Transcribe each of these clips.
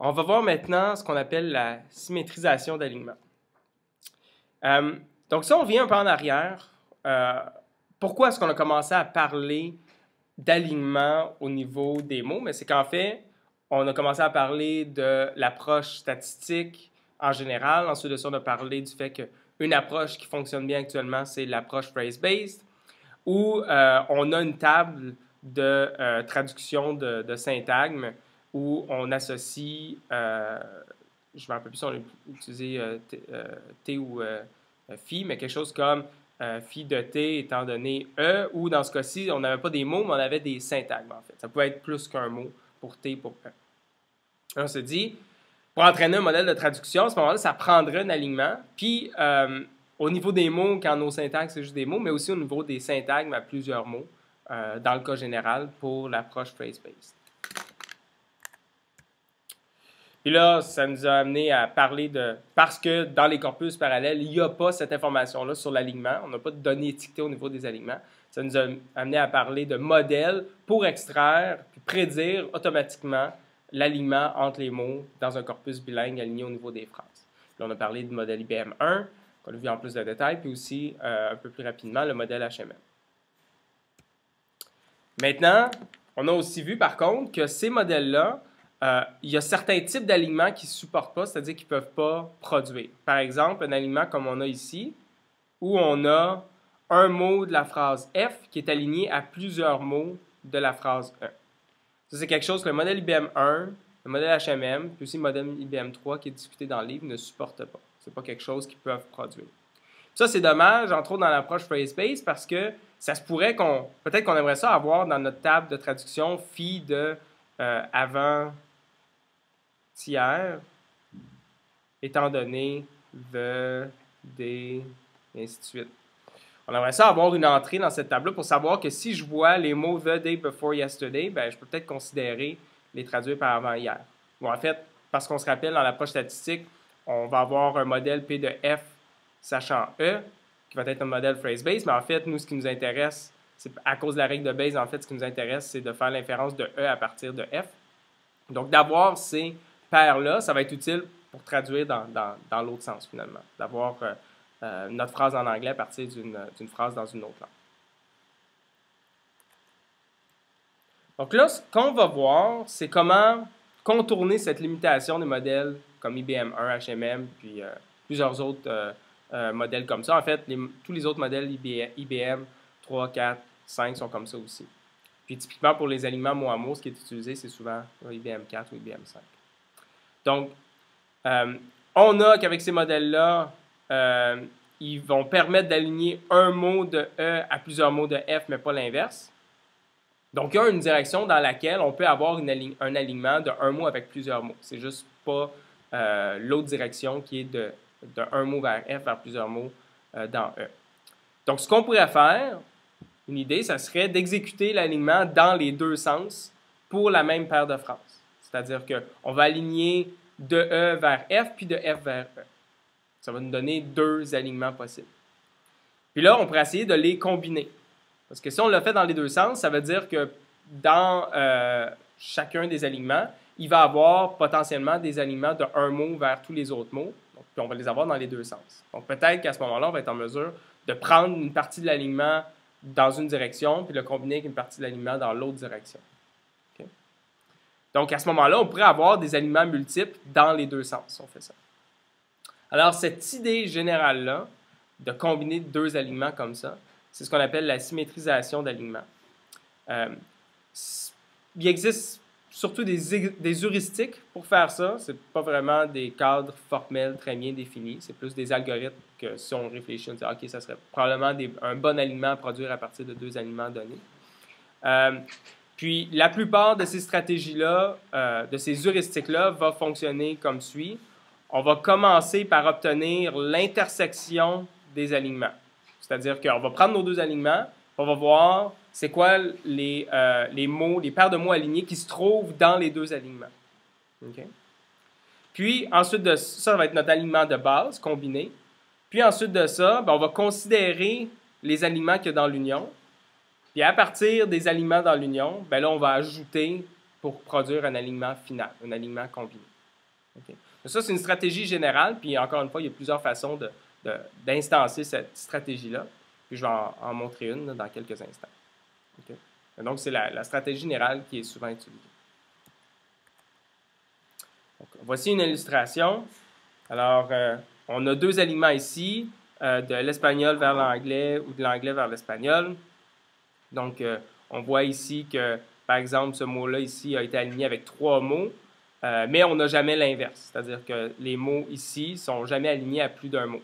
On va voir maintenant ce qu'on appelle la symétrisation d'alignement. Donc si on revient un peu en arrière, pourquoi est-ce qu'on a commencé à parler d'alignement au niveau des mots? Mais c'est qu'en fait, on a commencé à parler de l'approche statistique en général. Ensuite de ça, on a parlé du fait qu'une approche qui fonctionne bien actuellement, c'est l'approche phrase-based, où on a une table de traduction de syntagme où on associe, je ne me rappelle plus si on a utilisé T ou phi, mais quelque chose comme phi de T étant donné E, ou dans ce cas-ci, on n'avait pas des mots, mais on avait des syntagmes en fait. Ça pouvait être plus qu'un mot pour T, pour E. On se dit, pour entraîner un modèle de traduction, à ce moment-là, ça prendrait un alignement, puis au niveau des mots, quand nos syntaxes, c'est juste des mots, mais aussi au niveau des syntagmes à plusieurs mots, dans le cas général, pour l'approche phrase-based. Puis là, ça nous a amené à parler de... Parce que dans les corpus parallèles, il n'y a pas cette information-là sur l'alignement. On n'a pas de données étiquetées au niveau des alignements. Ça nous a amené à parler de modèles pour extraire puis prédire automatiquement l'alignement entre les mots dans un corpus bilingue aligné au niveau des phrases. Puis on a parlé du modèle IBM 1, qu'on a vu en plus de détails, puis aussi, un peu plus rapidement, le modèle HMM. Maintenant, on a aussi vu, par contre, que ces modèles-là, il y a certains types d'alignements qui ne supportent pas, c'est-à-dire qu'ils ne peuvent pas produire. Par exemple, un alignement comme on a ici, où on a un mot de la phrase F qui est aligné à plusieurs mots de la phrase E. Ça, c'est quelque chose que le modèle IBM 1, le modèle HMM, puis aussi le modèle IBM 3 qui est discuté dans le livre ne supportent pas. Ce n'est pas quelque chose qu'ils peuvent produire. Ça, c'est dommage, entre autres dans l'approche phrase-based, parce que ça se pourrait peut-être qu'on aimerait ça avoir dans notre table de traduction phi de avant tiers, étant donné the, des, et ainsi de suite. On aimerait ça avoir une entrée dans cette table-là pour savoir que si je vois les mots the day before yesterday, ben, je peux peut-être considérer les traduire par avant hier. Bon, en fait, parce qu'on se rappelle, dans l'approche statistique, on va avoir un modèle P de F sachant E, qui va être un modèle phrase-based, mais en fait, nous, ce qui nous intéresse, c'est à cause de la règle de Bayes, en fait, ce qui nous intéresse, c'est de faire l'inférence de E à partir de F. Donc, d'avoir ces paires-là, ça va être utile pour traduire dans l'autre sens, finalement. D'avoir notre phrase en anglais à partir d'une phrase dans une autre langue. Donc là, ce qu'on va voir, c'est comment contourner cette limitation des modèles comme IBM 1, HMM, puis plusieurs autres modèles comme ça. En fait, tous les autres modèles IBM 3, 4, 5 sont comme ça aussi. Puis typiquement pour les alignements mot à mot, ce qui est utilisé, c'est souvent IBM 4 ou IBM 5. Donc, on a qu'avec ces modèles-là, ils vont permettre d'aligner un mot de E à plusieurs mots de F, mais pas l'inverse. Donc, il y a une direction dans laquelle on peut avoir un alignement d'un mot avec plusieurs mots. C'est juste pas l'autre direction qui est d'un mot vers F vers plusieurs mots dans E. Donc, ce qu'on pourrait faire, une idée, ça serait d'exécuter l'alignement dans les deux sens pour la même paire de phrases. C'est-à-dire qu'on va aligner de E vers F, puis de F vers E. Ça va nous donner deux alignements possibles. Puis là, on pourrait essayer de les combiner. Parce que si on le fait dans les deux sens, ça veut dire que dans chacun des alignements, il va y avoir potentiellement des alignements d'un mot vers tous les autres mots. Donc, puis on va les avoir dans les deux sens. Donc peut-être qu'à ce moment-là, on va être en mesure de prendre une partie de l'alignement dans une direction, puis le combiner avec une partie de l'alignement dans l'autre direction. Okay? Donc à ce moment-là, on pourrait avoir des alignements multiples dans les deux sens si on fait ça. Alors cette idée générale-là, de combiner deux alignements comme ça, c'est ce qu'on appelle la symétrisation d'alignement. Il existe surtout des heuristiques pour faire ça. Ce n'est pas vraiment des cadres formels très bien définis. C'est plus des algorithmes que si on réfléchit, on dit OK, ça serait probablement un bon alignement à produire à partir de deux alignements donnés. Puis la plupart de ces stratégies-là, de ces heuristiques-là, vont fonctionner comme suit. On va commencer par obtenir l'intersection des alignements. C'est-à-dire qu'on va prendre nos deux alignements, on va voir c'est quoi les mots, les paires de mots alignés qui se trouvent dans les deux alignements. Okay? Puis, ensuite de ça, ça va être notre alignement de base combiné. Puis, ensuite de ça, on va considérer les alignements qu'il y a dans l'union. Puis, à partir des alignements dans l'union, là, on va ajouter pour produire un alignement final, un alignement combiné. Okay. Ça, c'est une stratégie générale, puis encore une fois, il y a plusieurs façons d'instancer cette stratégie-là. Puis je vais en montrer une là, dans quelques instants. Okay. Donc, c'est la stratégie générale qui est souvent utilisée. Donc, voici une illustration. Alors, on a deux alignements ici, de l'espagnol vers l'anglais ou de l'anglais vers l'espagnol. Donc, on voit ici que, par exemple, ce mot-là ici a été aligné avec 3 mots, mais on n'a jamais l'inverse. C'est-à-dire que les mots ici ne sont jamais alignés à plus d'un mot.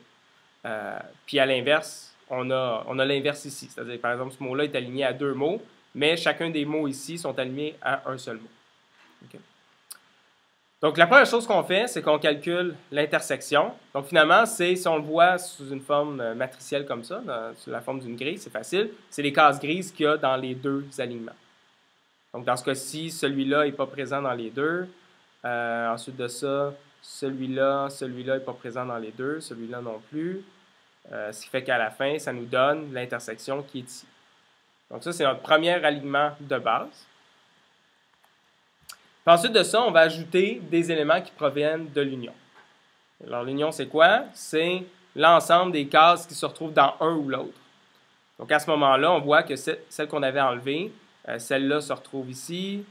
Puis à l'inverse, on a l'inverse ici. C'est-à-dire, par exemple, ce mot-là est aligné à 2 mots, mais chacun des mots ici sont alignés à un seul mot. Okay. Donc, la première chose qu'on fait, c'est qu'on calcule l'intersection. Donc, finalement, si on le voit sous une forme matricielle comme ça, sous la forme d'une grille, c'est facile. C'est les cases grises qu'il y a dans les deux alignements. Donc, dans ce cas-ci, celui-là n'est pas présent dans les deux. Ensuite de ça, celui-là n'est pas présent dans les deux. Celui-là non plus. Ce qui fait qu'à la fin, ça nous donne l'intersection qui est ici. Donc, ça, c'est notre premier alignement de base. Puis ensuite de ça, on va ajouter des éléments qui proviennent de l'union. Alors, l'union, c'est quoi? C'est l'ensemble des cases qui se retrouvent dans un ou l'autre. Donc, à ce moment-là, on voit que celle qu'on avait enlevée, celle-là se retrouve ici,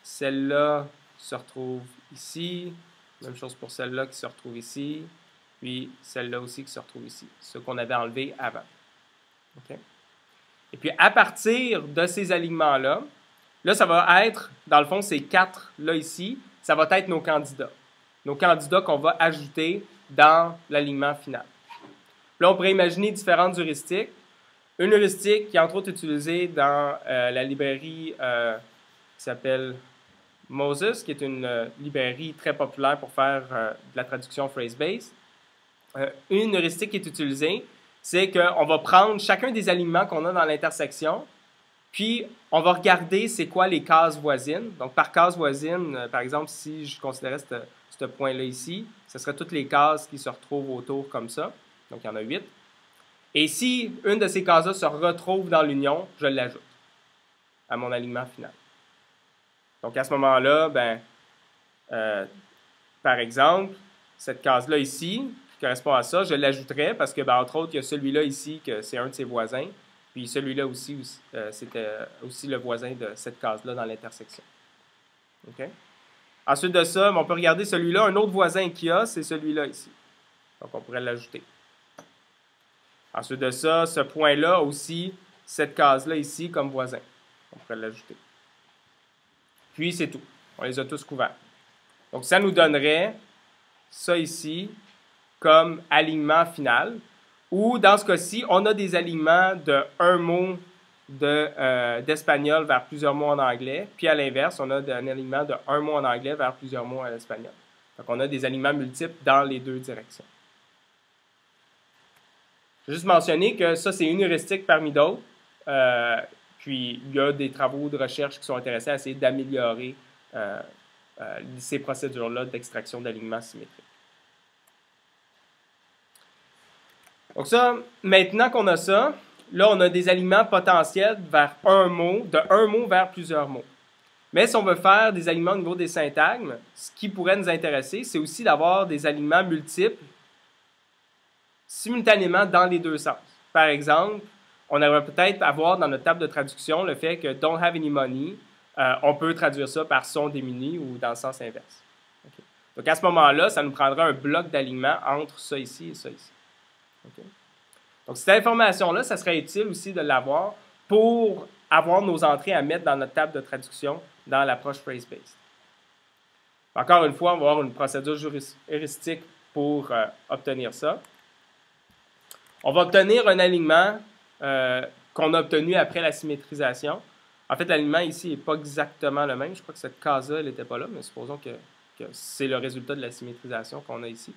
celle-là se retrouve ici, même chose pour celle-là qui se retrouve ici, puis celle-là aussi qui se retrouve ici, ce qu'on avait enlevé avant. Okay? Et puis, à partir de ces alignements-là, là, ça va être, dans le fond, ces 4-là ici, ça va être nos candidats. Nos candidats qu'on va ajouter dans l'alignement final. Là, on pourrait imaginer différentes heuristiques. Une heuristique qui est entre autres utilisée dans la librairie qui s'appelle Moses, qui est une librairie très populaire pour faire de la traduction phrase-based. Une heuristique qui est utilisée, c'est qu'on va prendre chacun des alignements qu'on a dans l'intersection, puis on va regarder c'est quoi les cases voisines. Donc, par case voisine, par exemple, si je considérais ce point-là ici, ce serait toutes les cases qui se retrouvent autour comme ça. Donc, il y en a 8. Et si une de ces cases-là se retrouve dans l'union, je l'ajoute à mon alignement final. Donc, à ce moment-là, par exemple, cette case-là ici, qui correspond à ça, je l'ajouterai parce que, entre autres, il y a celui-là ici, que c'est un de ses voisins. Puis celui-là aussi, c'était aussi le voisin de cette case-là dans l'intersection. Okay? Ensuite de ça, on peut regarder celui-là. Un autre voisin qu'il y a, c'est celui-là ici. Donc, on pourrait l'ajouter. Ensuite de ça, ce point-là aussi, cette case-là ici comme voisin. On pourrait l'ajouter. Puis, c'est tout. On les a tous couverts. Donc, ça nous donnerait ça ici comme alignement final. Ou, dans ce cas-ci, on a des alignements de un mot d'espagnol vers plusieurs mots en anglais. Puis, à l'inverse, on a un alignement de un mot en anglais vers plusieurs mots en espagnol. Donc, on a des alignements multiples dans les deux directions. Je vais juste mentionner que ça, c'est une heuristique parmi d'autres. Puis, il y a des travaux de recherche qui sont intéressés à essayer d'améliorer ces procédures-là d'extraction d'alignements symétriques. Donc ça, maintenant qu'on a ça, là, on a des alignements potentiels vers un mot, de un mot vers plusieurs mots. Mais si on veut faire des alignements au niveau des syntagmes, ce qui pourrait nous intéresser, c'est aussi d'avoir des alignements multiples simultanément dans les deux sens. Par exemple, on aimerait peut-être avoir dans notre table de traduction le fait que « don't have any money », on peut traduire ça par « sont démunis » ou dans le sens inverse. Okay. Donc à ce moment-là, ça nous prendra un bloc d'alignement entre ça ici et ça ici. Okay. Donc cette information-là, ça serait utile aussi de l'avoir pour avoir nos entrées à mettre dans notre table de traduction dans l'approche phrase-based. Encore une fois, on va avoir une procédure heuristique pour obtenir ça. On va obtenir un alignement qu'on a obtenu après la symétrisation. En fait, l'alignement ici n'est pas exactement le même. Je crois que cette case-là, elle n'était pas là, mais supposons que c'est le résultat de la symétrisation qu'on a ici.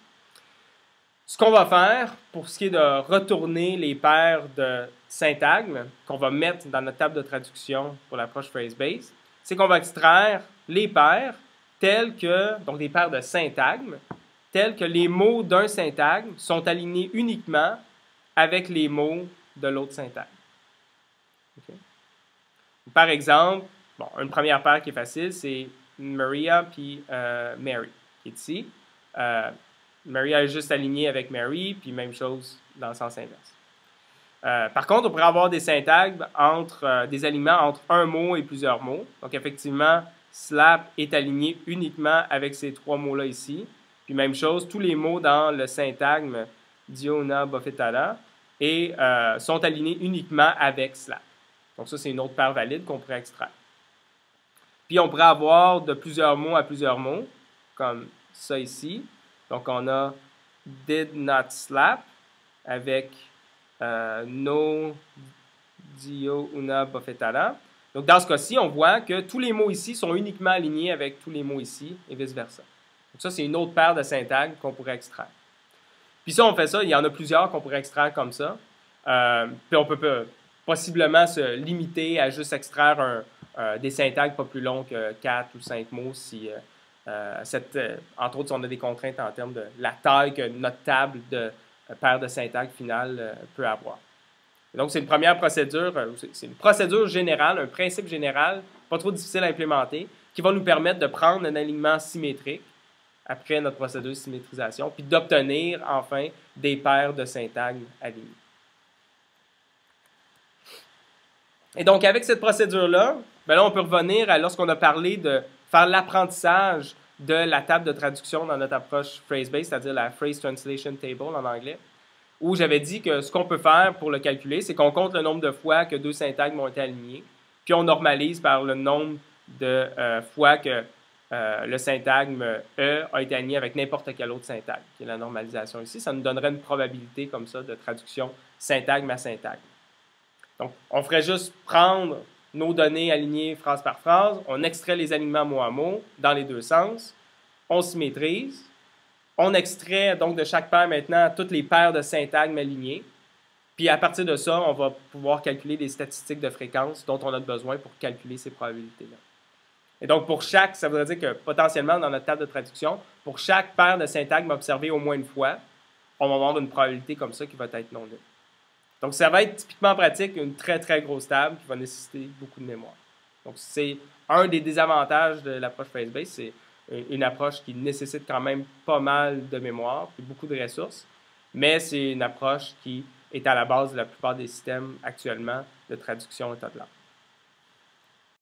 Ce qu'on va faire, pour ce qui est de retourner les paires de syntagmes qu'on va mettre dans notre table de traduction pour l'approche phrase-based, c'est qu'on va extraire les paires telles que, donc des paires de syntagmes, telles que les mots d'un syntagme sont alignés uniquement avec les mots de l'autre syntagme. Okay. Par exemple, une première paire qui est facile, c'est Maria puis Mary, qui est ici. Mary a juste aligné avec Mary, puis même chose dans le sens inverse. Par contre, on pourrait avoir des syntagmes entre des alignements entre un mot et plusieurs mots. Donc, effectivement, slap est aligné uniquement avec ces trois mots-là ici. Puis, même chose, tous les mots dans le syntagme Diona Bofetala et sont alignés uniquement avec slap. Donc, ça, c'est une autre paire valide qu'on pourrait extraire. Puis, on pourrait avoir de plusieurs mots à plusieurs mots, comme ça ici. Donc, on a did not slap avec no dio una bofetara. Donc, dans ce cas-ci, on voit que tous les mots ici sont uniquement alignés avec tous les mots ici et vice-versa. Donc, ça, c'est une autre paire de syntagmes qu'on pourrait extraire. Puis ça, on fait ça, il y en a plusieurs qu'on pourrait extraire comme ça. Puis on peut possiblement se limiter à juste extraire des syntagmes pas plus longs que 4 ou 5 mots si, entre autres, si on a des contraintes en termes de la taille que notre table de paire de syntagmes finale peut avoir. Et donc, c'est une première procédure, c'est une procédure générale, un principe général, pas trop difficile à implémenter, qui va nous permettre de prendre un alignement symétrique après notre procédure de symétrisation, puis d'obtenir enfin des paires de syntagmes alignées. Et donc, avec cette procédure-là, on peut revenir à lorsqu'on a parlé de faire l'apprentissage de la table de traduction dans notre approche phrase-based, c'est-à-dire la Phrase Translation Table en anglais, où j'avais dit que ce qu'on peut faire pour le calculer, c'est qu'on compte le nombre de fois que deux syntagmes ont été alignés, puis on normalise par le nombre de fois que le syntagme E a été aligné avec n'importe quel autre syntagme, qui est la normalisation ici. Ça nous donnerait une probabilité comme ça de traduction syntagme à syntagme. Donc, on ferait juste prendre nos données alignées phrase par phrase, on extrait les alignements mot à mot dans les deux sens, on symétrise, on extrait donc de chaque paire maintenant toutes les paires de syntagmes alignés, puis à partir de ça, on va pouvoir calculer les statistiques de fréquence dont on a besoin pour calculer ces probabilités-là. Et donc, pour chaque, ça voudrait dire que potentiellement, dans notre table de traduction, pour chaque paire de syntagmes observée au moins une fois, on va avoir une probabilité comme ça qui va être non nulle. Donc, ça va être typiquement pratique une très, très grosse table qui va nécessiter beaucoup de mémoire. Donc, c'est un des désavantages de l'approche phrase-based, c'est une approche qui nécessite quand même pas mal de mémoire et beaucoup de ressources, mais c'est une approche qui est à la base de la plupart des systèmes actuellement de traduction état de langue.